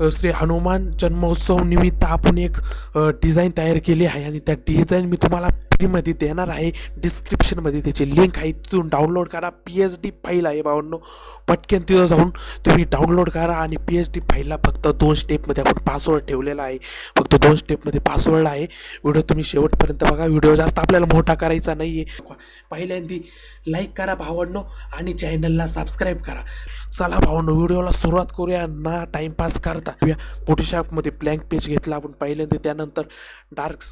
श्री हनुमान जन्मोत्सव निमित्त आपण एक डिझाईन तयार केली आहे आणि त्या डिझाईन मी तुम्हाला फ्रीमध्ये देणार आहे. डिस्क्रिप्शनमध्ये त्याची लिंक आहे, तिथून डाउनलोड करा. PSD फाईल आहे भावांनो, पटकन तिथं जाऊन तुम्ही डाउनलोड करा. आणि PSD फाईलला फक्त 2 स्टेपमध्ये आपण पासवर्ड ठेवलेला आहे, फक्त 2 स्टेपमध्ये पासवर्ड आहे. व्हिडिओ तुम्ही शेवटपर्यंत बघा, व्हिडिओ जास्त आपल्याला मोठा करायचा नाही आहे. पहिल्यांदा लाईक करा भावांनो आणि चॅनलला सबस्क्राईब करा. चला भावांनो, व्हिडिओला सुरुवात करूया ना टाईमपास करता. फोटोशॉपमध्ये ब्लँक पेज घेतला आपण पहिल्यांदा, त्यानंतर डार्क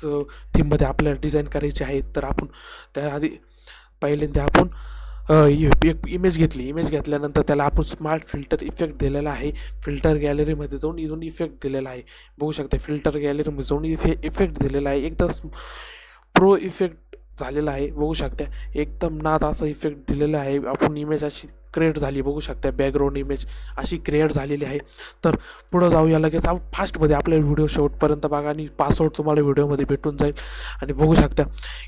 थीममध्ये आपल्याला डिझाईन करायचे आहे. तर आपण त्याआधी पहिल्यांदा आपण एक इमेज घेतली. इमेज घेतल्यानंतर त्याला आपण स्मार्ट फिल्टर इफेक्ट दिलेला आहे. फिल्टर गॅलरीमध्ये जाऊन इथून इफेक्ट दिलेला आहे, बघू शकता. फिल्टर गॅलरीमध्ये जाऊन इफेक्ट दिलेला आहे, एकदम प्रो इफेक्ट झालेला आहे, बघू शकता. एकदम नाद असा इफेक्ट दिलेला आहे. आपण इमेज अशी क्रिएट झाली, बघू शकता. बॅकग्राऊंड इमेज अशी क्रिएट झालेली आहे. तर पुढं जाऊया लगेच. आपण फास्टमध्ये आपल्या व्हिडिओ शेवटपर्यंत बघा आणि पासवर्ड तुम्हाला व्हिडिओमध्ये भेटून जाईल. आणि बघू शकता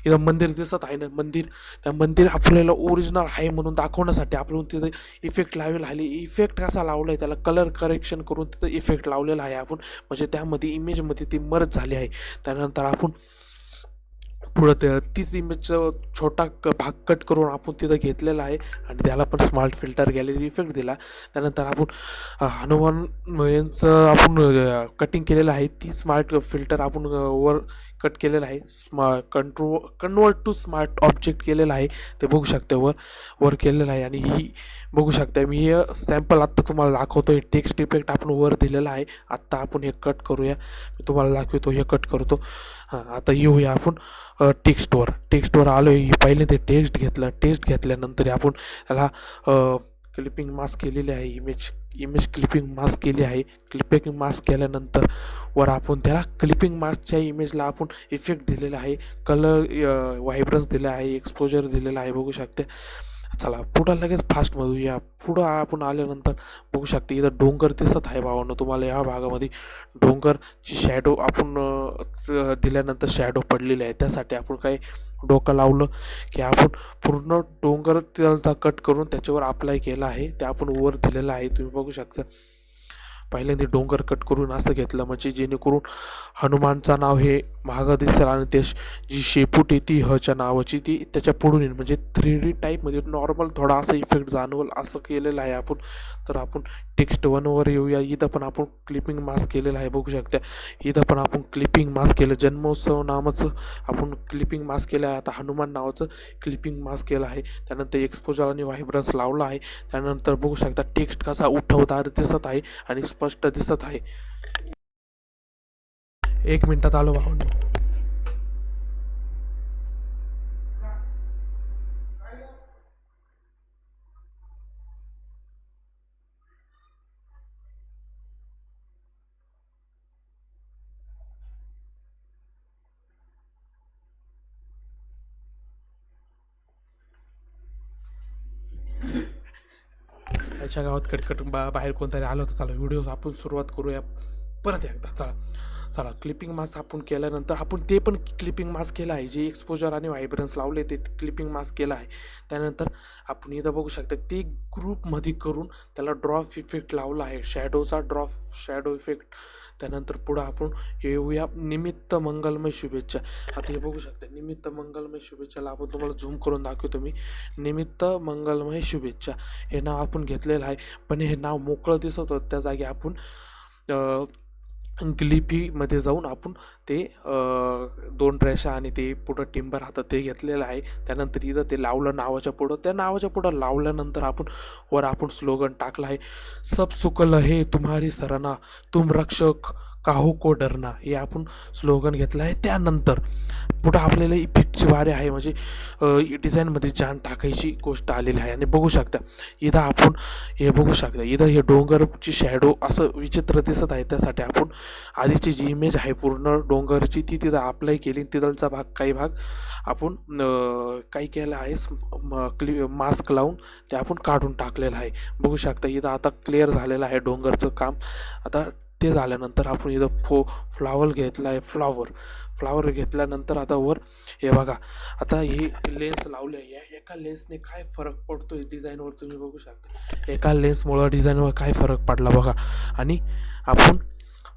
इथं मंदिर दिसत आहे ना, मंदिर. त्या मंदिर आपल्याला ओरिजिनल आहे म्हणून दाखवण्यासाठी आपण तिथं इफेक्ट लावलेला आहे. इफेक्ट कसा लावला आहे, त्याला कलर करेक्शन करून तिथं इफेक्ट लावलेला आहे आपण, म्हणजे त्यामध्ये इमेजमध्ये ती मर्ज झाली आहे. त्यानंतर आपण पुढं तीच इमेजचं छोटा भाग कट करून आपण तिथं घेतलेला आहे आणि त्याला पण स्मार्ट फिल्टर गॅलरी इफेक्ट दिला. त्यानंतर आपण हनुमान यांचं आपण कटिंग केलेलं आहे. ती स्मार्ट फिल्टर आपण वर कट केलेलं आहे. कन्वर्ट टू स्मार्ट ऑब्जेक्ट केलेलं आहे, ते बघू शकते. वर केलेलं आहे. आणि ही बघू शकता, मी हे सॅम्पल आत्ता तुम्हाला दाखवतो. हे टेक्स्ट इफेक्ट आपण वर दिलेला आहे. आत्ता आपण हे कट करूया, मी तुम्हाला दाखवतो. हे कट करतो. हां, आता येऊया आपण टेक्स्टवर आलो आहे. पहिले ते टेक्स्ट घेतलं. टेक्स्ट घेतल्यानंतर आपण त्याला क्लिपिंग मास्क केलेली आहे. इमेज क्लिपिंग मास्क केली आहे. क्लिपिंग मास्क केल्यानंतर वर आपण त्याला क्लिपिंग मास्कच्या इमेजला आपण इफेक्ट दिलेला आहे. कलर व्हायब्रन्स दिला आहे, एक्सपोजर दिलेला आहे, बघू शकते. चला पुढं लगेच फास्टमधून या. पुढं आपण आल्यानंतर बघू शकते इथं डोंगर दिसत आहे भावांनो तुम्हाला. या भागामध्ये डोंगरची शॅडो आपण दिल्यानंतर शॅडो पडलेली आहे. त्यासाठी आपण काही डोकं लावलं की आपण पूर्ण डोंगर त्याला कट करून त्याच्यावर अप्लाय केला आहे. ते आपण वर दिलेलं आहे, तुम्ही बघू शकता. पहिल्यांदा डोंगर कट करून असं घेतलं, म्हणजे जेणेकरून हनुमानचं नाव हे मागं दिसेल आणि ते जी शेपूट आहे ती हच्या नावाची ती त्याच्या पुढून येईल, म्हणजे 3D टाईपमध्ये नॉर्मल थोडा असा इफेक्ट जाणवल असं केलेलं आहे आपण. तर आपण टेक्स्ट 1वर येऊया. इथं पण आपण क्लिपिंग मास्क केलेलं आहे, बघू शकता. इथं पण आपण क्लिपिंग मास्क केलं. जन्मोत्सव नावाचं आपण क्लिपिंग मास्क केलं आहे. आता हनुमान नावाचं क्लिपिंग मास्क केलं आहे. त्यानंतर एक्सपोजर आणि व्हायब्रन्स लावला आहे. त्यानंतर बघू शकता टेक्स्ट कसा उठवताना दिसत आहे आणि स्पष्ट दिसत आहे. 1 मिनिटात आलो भावांनो. याच्या गावात कटकट बाहेर कोणतरी आलं होतं. चला व्हिडिओ आपण सुरुवात करूया परत एकदा. चला क्लिपिंग मास्क आपण केल्यानंतर आपण ते पण क्लिपिंग मास्क केलं आहे. जे एक्सपोजर आणि व्हायब्रन्स लावले ते क्लिपिंग मास्क केलं आहे. त्यानंतर आपण इथं बघू शकता ते ग्रुपमध्ये करून त्याला ड्रॉप इफेक्ट लावला आहे, शॅडो इफेक्ट. त्यानंतर पुढं आपण येऊया निमित्त मंगलमय शुभेच्छा. आता हे बघू शकता निमित्त मंगलमय शुभेच्छाला आपण तुम्हाला झूम करून दाखवतो मी. निमित्त मंगलमय शुभेच्छा हे नाव आपण घेतलेलं आहे, पण हे नाव मोकळं दिसत होतं. त्या जागी आपण ग्लिपीमध्ये जाऊन आपण ते 2 रेषा आणि ते पुढं टिंबर राहतं ते घेतलेलं आहे. त्यानंतर इथं ते लावलं नावाच्या पुढं. त्या नावाच्या पुढं लावल्यानंतर आपण स्लोगन टाकलं आहे, सब सुकल है तुम्हारी सरना, तुम रक्षक काहू को डरना. हे आपण स्लोगन घेतलं आहे. त्यानंतर पुढं आपल्याला इफेक्टची वारे आहे, म्हणजे डिझाईनमध्ये जान टाकायची गोष्ट आलेली आहे. आणि बघू शकता इथं आपण हे बघू शकता, इथं हे डोंगरची शॅडो असं विचित्र दिसत आहे. त्यासाठी आपण आधीची जी इमेज आहे पूर्ण डोंगरची ती तिथं अप्लाय केली. तिथलचा काही भाग आपण काय केलं आहे, मास्क लावून ते आपण काढून टाकलेलं आहे. बघू शकता इथं आता क्लिअर झालेलं आहे डोंगरचं काम. आता ते झाल्यानंतर आपण इथं फ्लावर घेतला आहे. फ्लावर घेतल्यानंतर आता वर हे बघा, आता हे लेन्स लावले आहे. या एका लेन्सने काय फरक पडतो डिझाईनवर तुम्ही बघू शकता. एका लेन्समुळं डिझाईनवर काय फरक पडला बघा. आणि आपण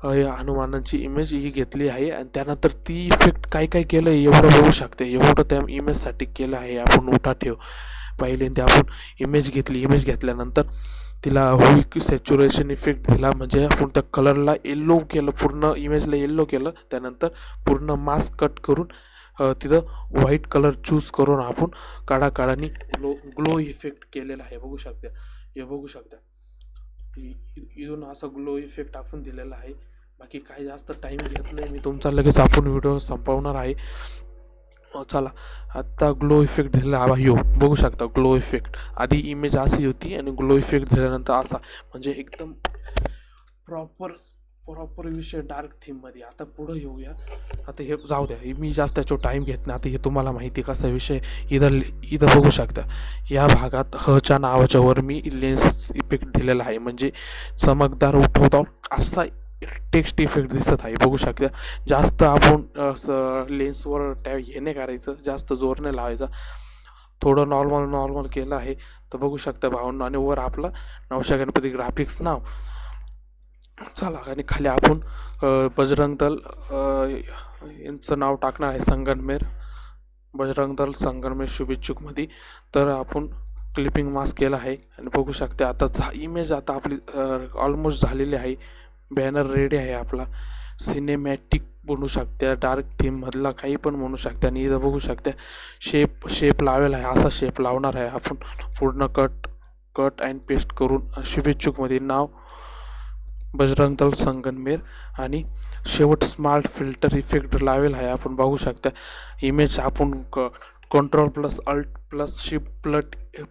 हनुमानाची इमेज ही घेतली आहे आणि त्यानंतर ती इफेक्ट काय काय केलं आहे एवढं बघू शकते. एवढं त्या इमेजसाठी केलं आहे आपण. उठा ठेव पहिल्यांदा आपण इमेज घेतल्यानंतर तिला हुईक सॅच्युरेशन इफेक्ट दिला, म्हणजे आपण त्या कलरला येल्लो केलं, पूर्ण इमेजला येल्लो केलं. त्यानंतर पूर्ण मास्क कट करून तिथं व्हाईट कलर चूज करून आपण काढानी ग्लो इफेक्ट केलेला आहे. बघू शकता, हे बघू शकता इथून असा ग्लो इफेक्ट आपण दिलेला आहे. बाकी काही जास्त टाईम घेत नाही मी तुमचा, लगेच आपण व्हिडिओ संपवणार आहे. चला आत्ता ग्लो इफेक्ट दिलेला हवा यो बघू शकता. ग्लो इफेक्ट आधी इमेज अशी होती आणि ग्लो इफेक्ट दिल्यानंतर असा, म्हणजे एकदम प्रॉपर विषय डार्क थीममध्ये. आता पुढं येऊया. आता हे जाऊ द्या, मी जास्त त्याच्यावर टाईम घेत नाही. आता हे तुम्हाला माहिती कसा विषय. इथं बघू शकता या भागात हच्या नावाच्या वर मी लेन्स इफेक्ट दिलेला आहे, म्हणजे चमकदार उठवतावर असा टेक्स्ट इफेक्ट दिसत आहे. बघू शकता. जास्त आपण लेन्सवर हे नाही करायचं, जास्त जोर नाही लावायचा, थोडं नॉर्मल केलं आहे. तर बघू शकता भावांनो. आणि वर आपलं नवशा गणपती ग्राफिक्स नाव. चला, आणि खाली आपण बजरंग दल यांचं नाव टाकणार आहे, संगमनेर बजरंग दल संगमनेर शुभेच्छुकमध्ये. तर आपण क्लिपिंग मास्क केलं आहे आणि बघू शकते. आता इमेज आता आपली ऑलमोस्ट झालेली आहे. बॅनर रेडी आहे आपला. सिनेमॅटिक बनवू शकते, डार्क थीममधला काही पण म्हणू शकते. आणि इथं बघू शकते शेप लावेल आहे, असा शेप लावणार आहे आपण. पूर्ण कट अँड पेस्ट करून शुभेच्छुकमध्ये नाव बजरंग दल संगमनेर आणि शेवट स्मार्ट फिल्टर इफेक्ट लावेल आहे आपण. बघू शकता इमेज आपण control plus alt plus shift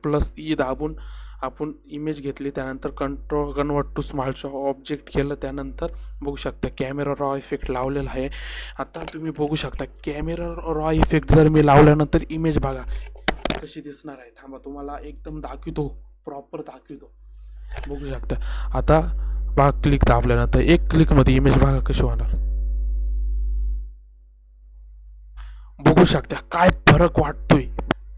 plus E दाबून आपण इमेज घेतली. त्यानंतर कन्वर्ट टू स्मार्ट ऑब्जेक्ट केलं. त्यानंतर बघू शकता कॅमेरा रॉ इफेक्ट लावलेला आहे. आता तुम्ही बघू शकता कॅमेरा रॉ इफेक्ट जर मी लावल्यानंतर इमेज बघा कशी दिसणार आहे. थांबा, तुम्हाला एकदम दाखवतो, प्रॉपर दाखवतो. बघू शकता. आता बघा, क्लिक दाबल्यानंतर एक क्लिकमध्ये इमेज बघा कशी होणार. बघू शकता काय फरक वाटतोय.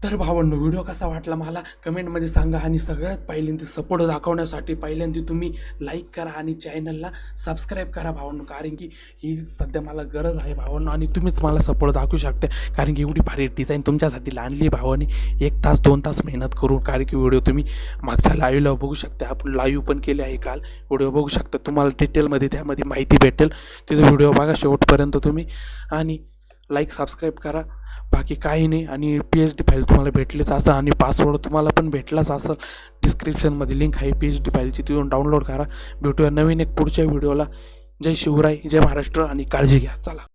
तर भावांनो, व्हिडिओ कसा वाटला मला कमेंटमध्ये सांगा. आणि सगळ्यात पहिल्यांदा सपोर्ट दाखवण्यासाठी पहिल्यांदा तुम्ही लाईक करा आणि चॅनलला सबस्क्राईब करा भावांनो, कारण की ही सध्या मला गरज आहे भावांनो. आणि तुम्हीच मला सपोर्ट दाखवू शकता, कारण की एवढी भारी डिझाईन तुमच्यासाठी आणली भावांनी. 1 तास 2 तास मेहनत करून, कारण की व्हिडिओ तुम्ही मागचा लाईव्हला बघू शकता. आपण लाईव्ह पण केले आहे काल. व्हिडिओ बघू शकता, तुम्हाला डिटेलमध्ये त्यामध्ये माहिती भेटेल. तिथं व्हिडिओ बघा शेवटपर्यंत तुम्ही आणि लाईक सबस्क्राईब करा. बाकी काही नाही. आणि PhD फाईल तुम्हाला भेटलीच असं, आणि पासवर्ड तुम्हाला पण भेटलाच असेल. डिस्क्रिप्शनमध्ये लिंक आहे PhD फाईलची, तिथून डाउनलोड करा. भेटूया नवीन एक पुढच्या व्हिडिओला. जय शिवराय, जय महाराष्ट्र आणि काळजी घ्या. चला.